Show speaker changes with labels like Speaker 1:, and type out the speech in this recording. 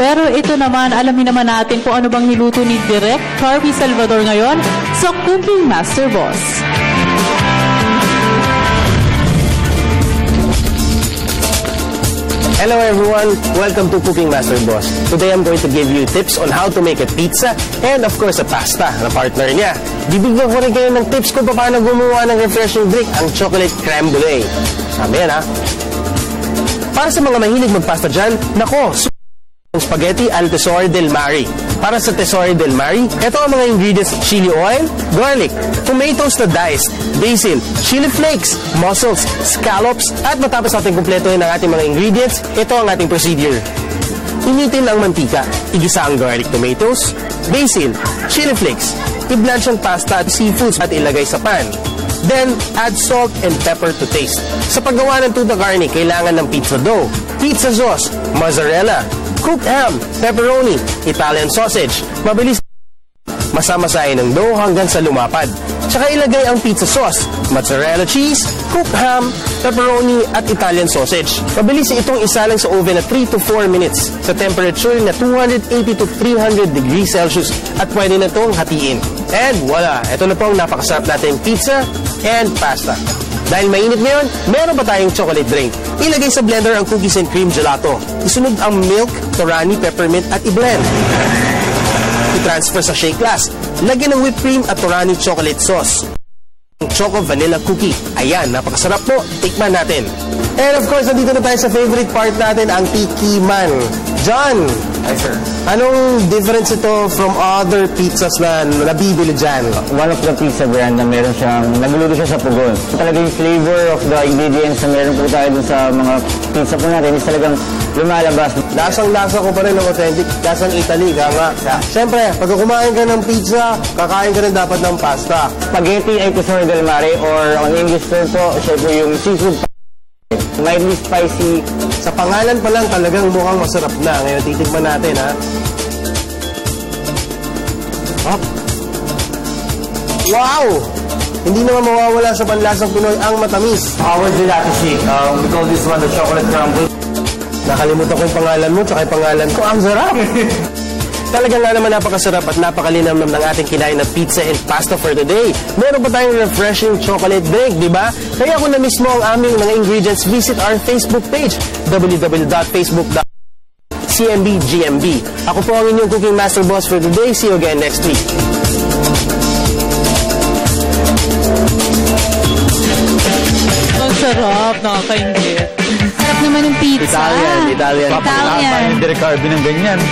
Speaker 1: Pero ito naman, alamin naman natin kung ano bang niluto ni Direk Carby Salvador ngayon sa Cooking Master Boss.
Speaker 2: Hello everyone! Welcome to Cooking Master Boss. Today I'm going to give you tips on how to make a pizza and of course a pasta na partner niya. Bibigyan ko rin kayo ng tips kung paano gumawa ng refreshing drink, ang chocolate crème brûlée. Sabi yan ha. Para sa mga mahilig magpasta dyan, nako, spaghetti al Tesoro del Mare. Para sa Tesoro del Mare, ito ang mga ingredients: chili oil, garlic, tomatoes na diced, basil, chili flakes, mussels, scallops, at matapos natin kumpletuhin ang ating mga ingredients, ito ang ating procedure. Initin ang mantika, igisa ang garlic, tomatoes, basil, chili flakes, i-blanch ang pasta at seafoods at ilagay sa pan. Then, add salt and pepper to taste. Sa paggawa ng tuna carne, kailangan ng pizza dough, pizza sauce, mozzarella, cooked ham, pepperoni, Italian sausage. Mabilis masamasahin ng dough hanggang sa lumapad. Tsaka ilagay ang pizza sauce, mozzarella cheese, cooked ham, pepperoni at Italian sausage. Mabilis itong isalang sa oven na 3 to 4 minutes sa temperature na 280 to 300 degrees Celsius at pwede na itong hatiin. And voila! Ito na po ang napakasarap nating pizza and pasta. Dahil mainit ngayon, meron pa tayong chocolate drink. Ilagay sa blender ang cookies and cream gelato. Isunod ang milk, torani, peppermint at i-blend. I-transfer sa shake glass. Lagyan ng whipped cream at torani chocolate sauce. Choco vanilla cookie. Ayan, napakasarap po. Tikman natin. And of course, nandito na tayo sa favorite part natin, ang tikiman. John!
Speaker 3: Hi, sir.
Speaker 2: Anong difference ito from other pizzas na nabibili dyan?
Speaker 3: One of the pizza brand na meron siyang, nagluluto siya sa pugon. Talaga yung flavor of the ingredients na meron po tayo dun sa mga pizza po natin is talagang lumalabas.
Speaker 2: Lasang-lasa ko pa rin ng authentic. Lasang Italy, kaya siyempre, pag kumain ka ng pizza, kakain ka rin dapat ng pasta.
Speaker 3: Spaghetti al Tesoro del Mare or on English term po, siya po yung seafood. Mildly spicy.
Speaker 2: Sa pangalan pa lang talagang mukhang masarap na. Ngayon titikman natin ha. Oh. Wow! Hindi naman mawawala sa panlasang Pinoy ang matamis.
Speaker 3: Our gelato shake. We call this one the chocolate crumble.
Speaker 2: Nakalimutan ko yung pangalan mo tsaka yung pangalan ko. Ang sarap! Talagang nga naman napakasarap at napakalinamnam ng ating kinain na pizza and pasta for today. Meron pa tayong refreshing chocolate drink, di ba? Kaya kung na-miss mo ang aming mga ingredients, visit our Facebook page, www.facebook.com/CMBGMB. Ako po ang inyong Cooking Master Boss for today. See you again next week.
Speaker 1: Ang sarap, nakakaingit. Sarap naman ng pizza.
Speaker 2: Italian.
Speaker 1: Italian.
Speaker 3: Direk Carby ng ganyan.